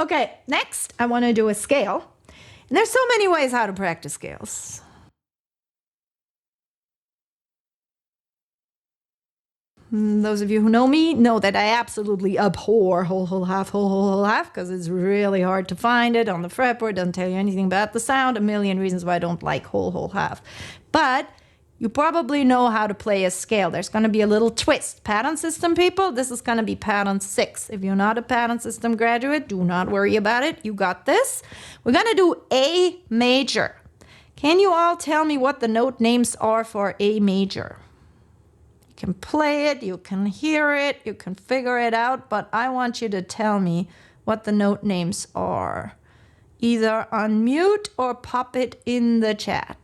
Okay, next I want to do a scale. And there's so many ways how to practice scales. Those of you who know me know that I absolutely abhor whole half, whole half, because it's really hard to find it on the fretboard. Doesn't tell you anything about the sound. A million reasons why I don't like whole half. But you probably know how to play a scale. There's going to be a little twist. Pattern system people, this is going to be pattern 6. If you're not a pattern system graduate, do not worry about it. You got this. We're going to do A major. Can you all tell me what the note names are for A major? You can play it, you can hear it, you can figure it out, but I want you to tell me what the note names are. Either unmute or pop it in the chat.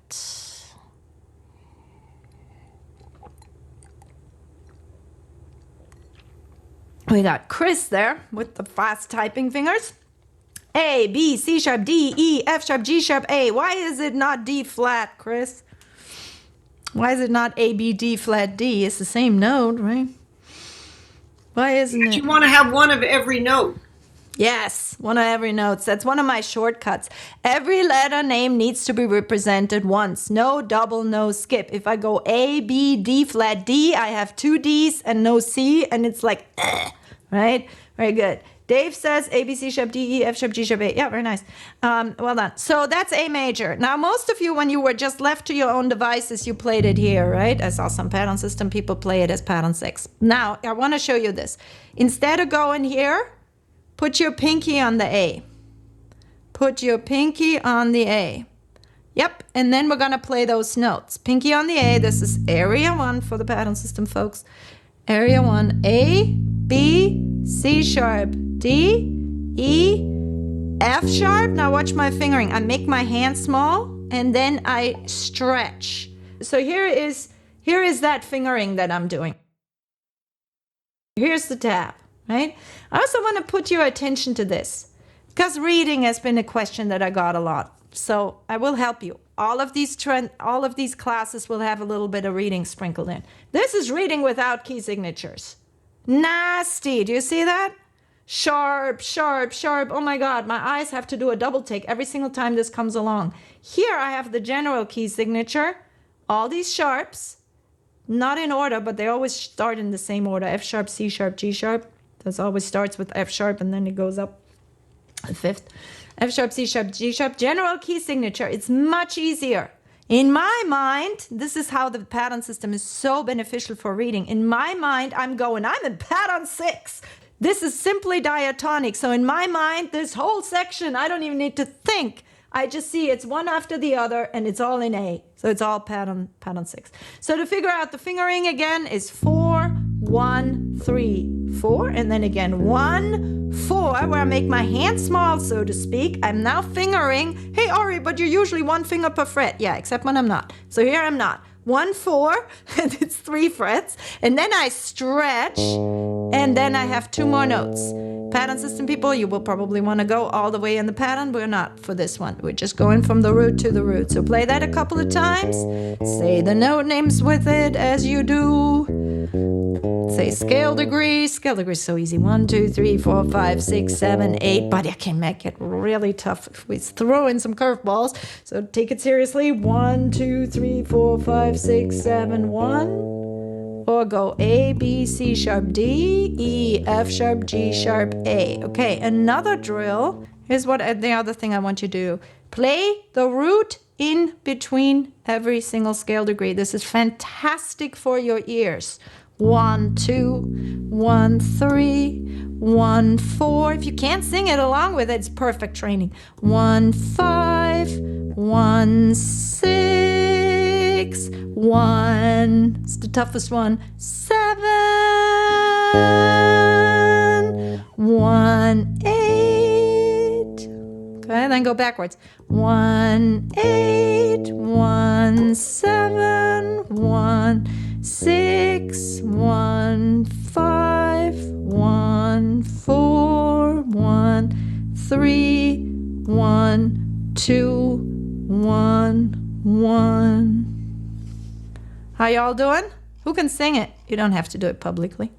We got Chris there with the fast typing fingers. A, B, C sharp, D, E, F sharp, G sharp, A. Why is it not D flat, Chris? Why is it not A, B, D flat, D? It's the same note, right? Why isn't it? You want to have one of every note. Yes, one of every note. That's one of my shortcuts. Every letter name needs to be represented once. No double, no skip. If I go A, B, D flat, D, I have 2 Ds and no C, and it's like, right? Very good. Dave says A, B, C sharp, D, E, F sharp, G sharp, A. Yeah, very nice. Well done. So that's A major. Now, most of you, when you were just left to your own devices, you played it here, right? I saw some pattern system people play it as pattern 6. Now, I want to show you this. Instead of going here, put your pinky on the A. Put your pinky on the A. Yep, and then we're going to play those notes. Pinky on the A. This is area 1 for the pattern system, folks. Area 1, A, B, C sharp, D, E, F sharp. Now watch my fingering. I make my hand small and then I stretch. So here is that fingering that I'm doing. Here's the tab, right? I also want to put your attention to this because reading has been a question that I got a lot. So I will help you. All of these classes will have a little bit of reading sprinkled in. This is reading without key signatures. Nasty. Do you see that? Sharp, sharp, sharp. Oh my God, my eyes have to do a double take every single time this comes along. Here I have the general key signature. All these sharps, not in order, but they always start in the same order. F sharp, C sharp, G sharp. This always starts with F sharp and then it goes up a fifth. F sharp, C sharp, G sharp. General key signature. It's much easier. In my mind, this is how the pattern system is so beneficial for reading. In my mind, I'm in pattern 6. This is simply diatonic. So in my mind, this whole section, I don't even need to think. I just see it's one after the other and it's all in A. So it's all pattern 6. So to figure out the fingering again is 4, 1, 3, 4. And then again 1, 4, where I make my hand small, so to speak. I'm now fingering. Hey, Ari, but you're usually 1 finger per fret. Yeah, except when I'm not. So here I'm not. 1, 4, and it's 3 frets. And then I stretch, and then I have 2 more notes. Pattern system people, you will probably want to go all the way in the pattern. We're not for this one. We're just going from the root to the root. So play that a couple of times. Say the note names with it as you do. Say scale degree. Scale degree is so easy. 1, 2, 3, 4, 5, 6, 7, 8. But I can make it really tough if we throw in some curveballs. So take it seriously. 1, 2, 3, 4, 5, 6, 7, 1. Or go A, B, C sharp, D, E, F sharp, G sharp, A. Okay, another drill. Here's what the other thing I want you to do. Play the root in between every single scale degree. This is fantastic for your ears. 1, 2, 1, 3, 1, 4. If you can't sing it along with it, it's perfect training. 1, 5, 1, 6, 1. It's the toughest one. 7, 1, 8. Okay, then go backwards. 1, 8, 1, 7, 1, 6, 1, 5, 1, 4, 1, 3, 1, 2, 1, 1. How y'all doing? Who can sing it? You don't have to do it publicly.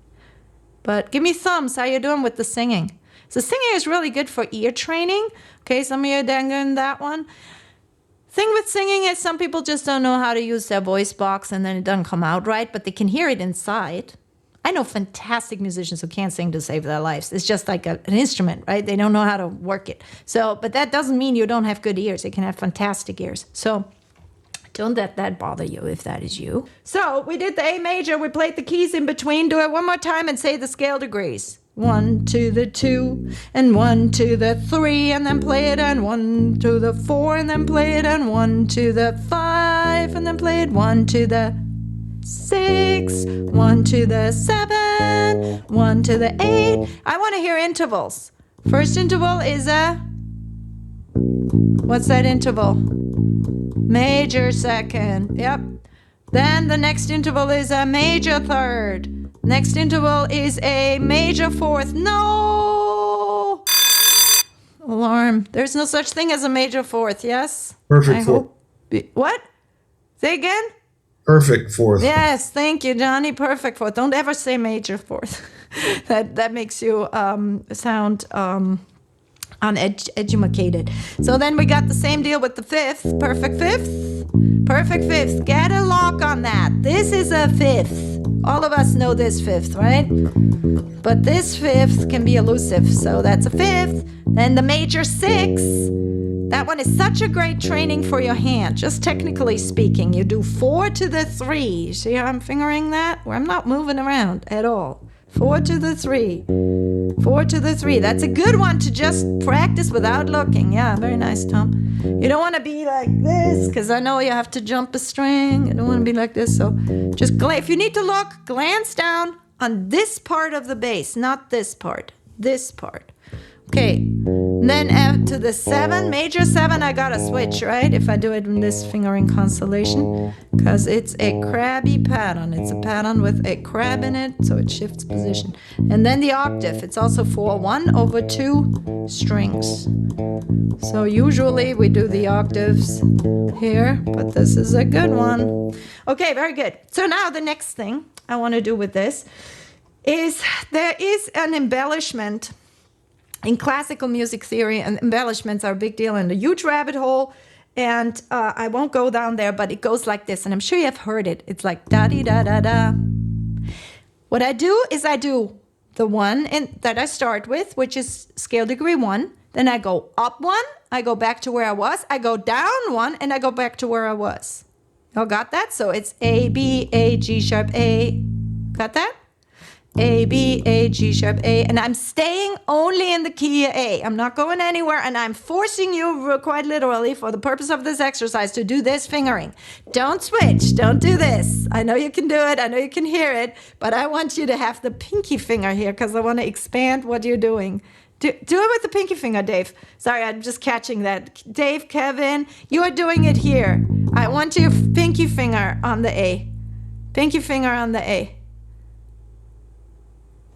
But give me thumbs. How you doing with the singing? So singing is really good for ear training. Okay, some of you are doing that one. Thing with singing is some people just don't know how to use their voice box and then it doesn't come out right, but they can hear it inside. I know fantastic musicians who can't sing to save their lives. It's just like an instrument, right? They don't know how to work it. So, but that doesn't mean you don't have good ears. You can have fantastic ears. So don't let that bother you if that is you. So we did the A major. We played the keys in between. Do it one more time and say the scale degrees. 1 to the 2 and 1 to the 3 and then play it and 1 to the 4 and then play it and 1 to the 5 and then play it 1 to the 6, 1 to the 7, 1 to the 8. I want to hear intervals. First interval is a, what's that interval? Major second. Yep. Then the next interval is a major third. Next interval is a major fourth. No! Alarm. There's no such thing as a major fourth, yes? Perfect fourth. What? Say again? Perfect fourth. Yes, thank you, Johnny. Perfect fourth. Don't ever say major fourth. that makes you sound uneducated. So then we got the same deal with the fifth. Perfect fifth. Perfect fifth. Get a lock on that. This is a fifth. All of us know this fifth, right? But this fifth can be elusive. So that's a fifth. Then the major six. That one is such a great training for your hand. Just technically speaking, you do 4 to the 3. See how I'm fingering that? Where I'm not moving around at all. 4 to the 3. 4 to the 3. That's a good one to just practice without looking. Yeah, very nice, Tom. You don't want to be like this, because I know you have to jump a string. You don't want to be like this. So just if you need to look, glance down on this part of the bass, not this part. This part. Okay, then to the 7, major 7, I gotta switch, right? If I do it in this fingering constellation, because it's a crabby pattern. It's a pattern with a crab in it, so it shifts position. And then the octave, it's also 4, 1 over 2 strings. So usually we do the octaves here, but this is a good one. Okay, very good. So now the next thing I want to do with this is there is an embellishment. In classical music theory, and embellishments are a big deal and a huge rabbit hole. And I won't go down there, but it goes like this. And I'm sure you have heard it. It's like da-dee-da-da-da. What I do is I do the one that I start with, which is scale degree 1. Then I go up 1. I go back to where I was. I go down 1, and I go back to where I was. Y'all got that? So it's A, B, A, G sharp, A. Got that? A, B, A, G sharp, A, and I'm staying only in the key of A. I'm not going anywhere, and I'm forcing you quite literally for the purpose of this exercise to do this fingering. Don't switch. Don't do this. I know you can do it. I know you can hear it, but I want you to have the pinky finger here because I want to expand what you're doing. Do it with the pinky finger, Dave. Sorry, I'm just catching that. Dave, Kevin, you are doing it here. I want your pinky finger on the A. Pinky finger on the A.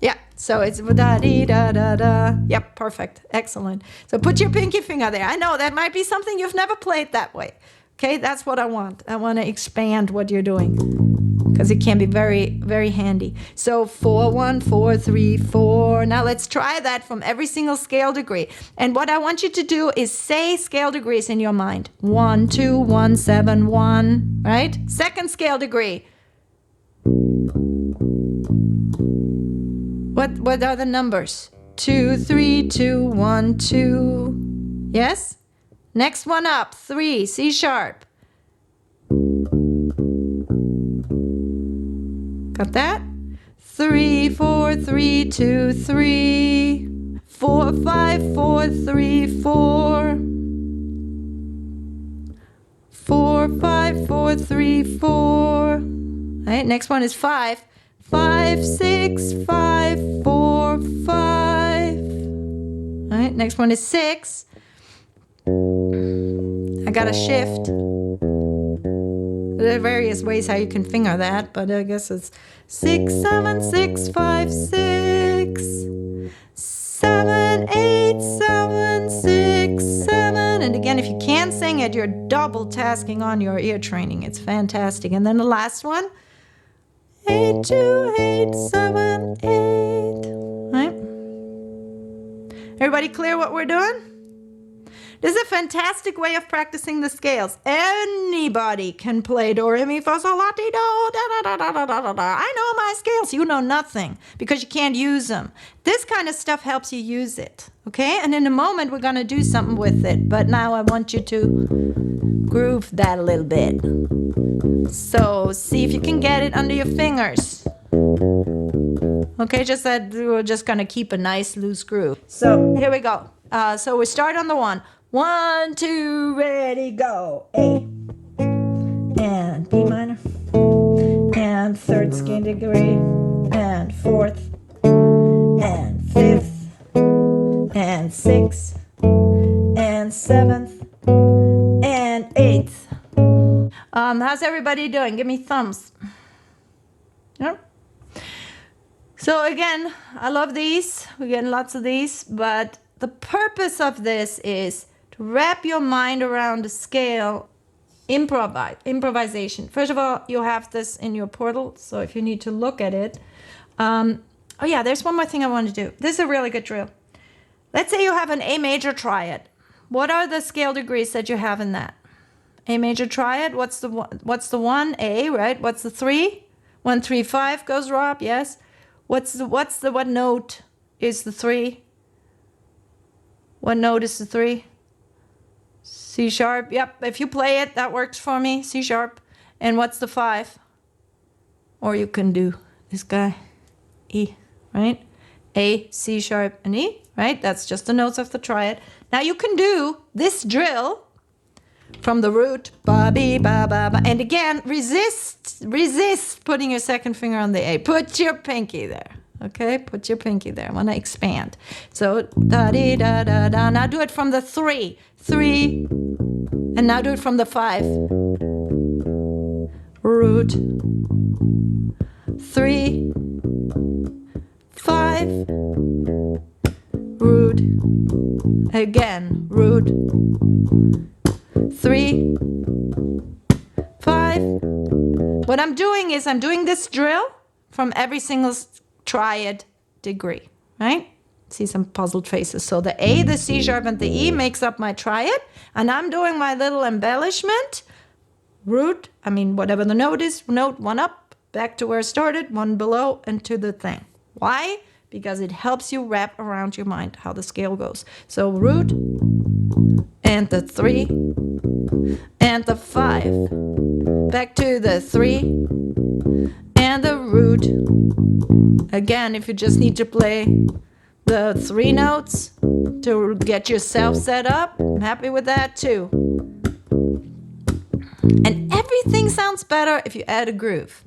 Yeah, so it's da-dee-da-da-da. Yep, perfect. Excellent. So put your pinky finger there. I know that might be something you've never played that way. Okay, that's what I want. I want to expand what you're doing because it can be very, very handy. So 4, 1, 4, 3, 4. Now let's try that from every single scale degree. And what I want you to do is say scale degrees in your mind. 1, 2, 1, 7, 1, right? Second scale degree. What are the numbers? 2, 3, 2, 1, 2. Yes? Next one up, 3, C sharp. Got that? 3, 4, 3, 2, 3. 4, 5, 4, 3, 4. 4, 5, 4, 3, 4. All right, next one is 5. 5, 6, 5, 4, 5. All right, next one is 6. I got a shift. There are various ways how you can finger that, but I guess it's 6, 7, 6, 5, 6. 7, 8, 7, 6, 7. And again, if you can't sing it, you're double tasking on your ear training. It's fantastic. And then the last one. 8, 2, 8, 7, 8. Right? Everybody clear what we're doing? This is a fantastic way of practicing the scales. Anybody can play do, re, mi, fa, sol, la, ti, do, da, da, da, da, da, da, da. I know my scales. You know nothing because you can't use them. This kind of stuff helps you use it, okay? And in a moment, we're going to do something with it. But now I want you to groove that a little bit. So see if you can get it under your fingers. Okay, just that we're just going to keep a nice loose groove. So here we go. So we start on the 1. 1, 2, ready, go. A. And B minor. And 3rd scale degree. And 4th. And 5th. And 6th. And 7th. And 8th. How's everybody doing? Give me thumbs. Yep. So again, I love these. We're getting lots of these, but the purpose of this is to wrap your mind around the scale, improvisation. First of all, you have this in your portal, so if you need to look at it. Oh yeah, there's one more thing I want to do. This is a really good drill. Let's say you have an A major triad. What are the scale degrees that you have in that? A major triad, what's the 1? A, right? What's the 3? 1, 3, 5 goes Rob, yes. What note is the 3? What note is the 3? C sharp. Yep, if you play it, that works for me. C sharp. And what's the 5? Or you can do this guy. E, right? A, C sharp, and E, right? That's just the notes of the triad. Now you can do this drill from the root, ba, be, ba, ba, ba. And again, resist putting your second finger on the A. Put your pinky there. Okay, put your pinky there. I want to expand. So, da, dee, da, da, da. Now do it from the 3. 3. And now do it from the 5. Root. 3. 5. Root. Again, root. 3. 5. What I'm doing is I'm doing this drill from every single triad degree, right? See some puzzled faces. So the A, the C sharp, and the E makes up my triad, and I'm doing my little embellishment. Root, whatever the note is, note 1 up, back to where I started, 1 below, and to the thing. Why? Because it helps you wrap around your mind how the scale goes. So root, and the 3, and the 5, back to the 3, and the root. Again, if you just need to play the 3 notes to get yourself set up, I'm happy with that too. And everything sounds better if you add a groove.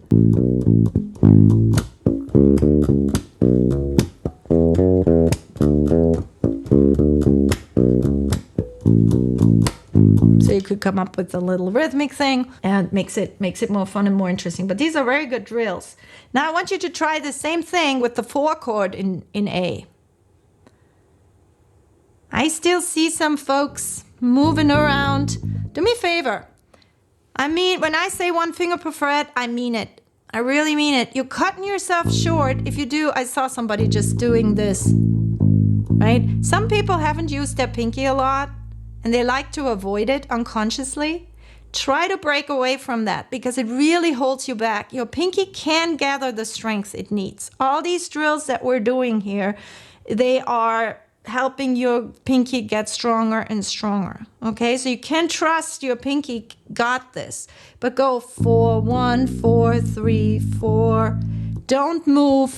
So you could come up with a little rhythmic thing and makes it more fun and more interesting. But these are very good drills. Now I want you to try the same thing with the 4 chord in A. I still see some folks moving around. Do me a favor. When I say 1 finger per fret, I mean it. I really mean it. You're cutting yourself short if you do. I saw somebody just doing this, right? Some people haven't used their pinky a lot and they like to avoid it unconsciously. Try to break away from that because it really holds you back. Your pinky can gather the strength it needs. All these drills that we're doing here, they are helping your pinky get stronger and stronger. Okay, so you can trust your pinky got this. But go 4, 1, 4, 3, 4. Don't move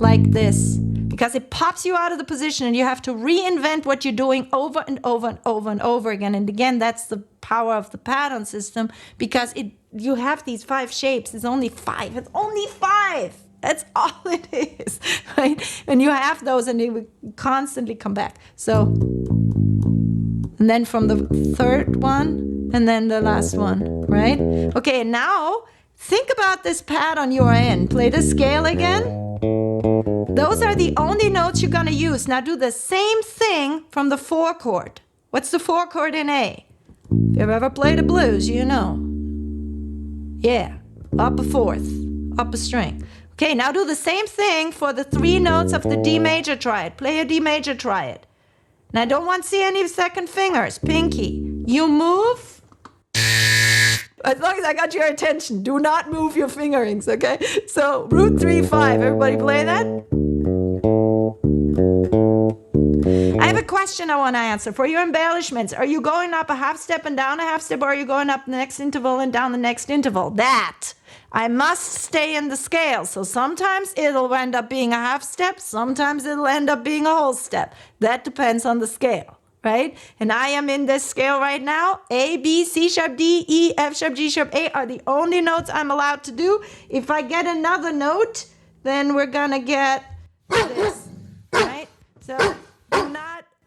like this because it pops you out of the position and you have to reinvent what you're doing over and over and over and over again. And again, that's the power of the pattern system because you have these 5 shapes. It's only 5. It's only 5. That's all it is, right? And you have those and they will constantly come back. So, and then from the 3rd one, and then the last one, right? Okay, now think about this pad on your end. Play the scale again. Those are the only notes you're gonna use. Now do the same thing from the 4 chord. What's the 4 chord in A? If you've ever played a blues, you know. Yeah, up a 4th, up a string. Okay, now do the same thing for the 3 notes of the D major triad. Play a D major triad. Now I don't want to see any second fingers. Pinky. You move. As long as I got your attention, do not move your fingerings, okay? So root 3, 5. Everybody play that? I have a question I want to answer. For your embellishments, are you going up a half step and down a half step, or are you going up the next interval and down the next interval? That I must stay in the scale. So sometimes it'll end up being a half step, sometimes it'll end up being a whole step. That depends on the scale, right? And I am in this scale right now. A, B, C sharp, D, E, F sharp, G sharp, A are the only notes I'm allowed to do. If I get another note, then we're gonna get this, right? So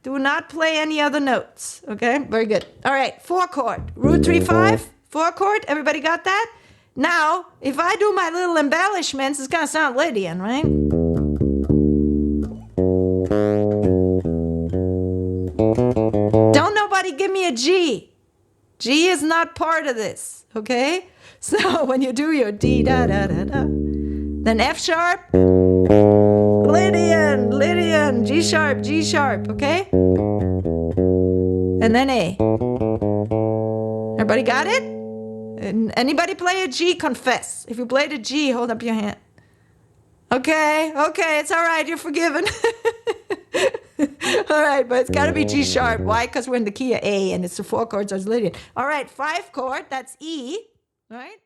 do not play any other notes, okay? Very good. All right, 4 chord, root 3, 5, 4 chord. Everybody got that? Now, if I do my little embellishments, it's gonna sound Lydian, right? Don't nobody give me a G. G is not part of this, okay? So when you do your D, da, da, da, da, then F sharp, Lydian, G sharp, okay? And then A. Everybody got it? And anybody play a G, confess. If you played a G, hold up your hand. Okay, it's all right, you're forgiven. All right, but it's got to be G sharp. Why? Because we're in the key of A, and it's the 4 chords, so it's Lydian. All right, 5 chord, that's E, right?